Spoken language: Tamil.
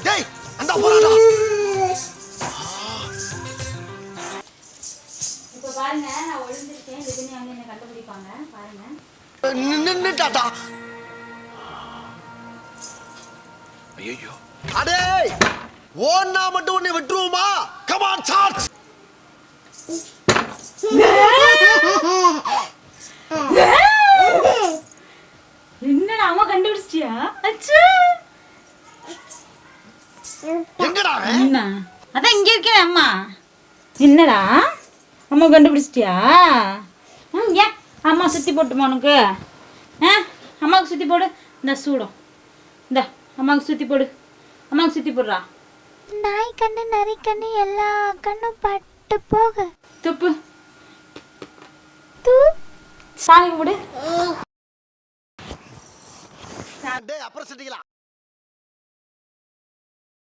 டேய் அந்த போறாடா. இப்போ பாருங்க நான் ஒளிஞ்சிருக்கேன். இதுன்னு வந்து என்ன கண்டுபிடிப்பாங்க பாருங்க. நின்னுட்டாடா. ஐயோ அடே ஓன்னா மட்டும் உன்னை விட்டுருவோமா? Come on charge. என்னடா அம்மா கண்டுபிடிச்சிட்டியா? அச்சா எங்கடா என்ன அதான் இங்க இருக்கேன் அம்மா. என்னடா அம்மா கண்டுபிடிச்சிட்டியா? ஏன் அம்மா சுத்தி போட்டுமா உனக்கு? அம்மாவுக்கு சுத்தி போடு. இந்த சூடம் இந்த அம்மாவுக்கு சுத்தி போடு. அம்மாவுக்கு சுத்தி போடுறா. நாய் கண்ணு நரி கண்ணு எல்லா கண்ணும் பட்டு போக துப்பு தூ சாமி போடு. டேய் அப்புறம் சிட்டிக்கலாம்.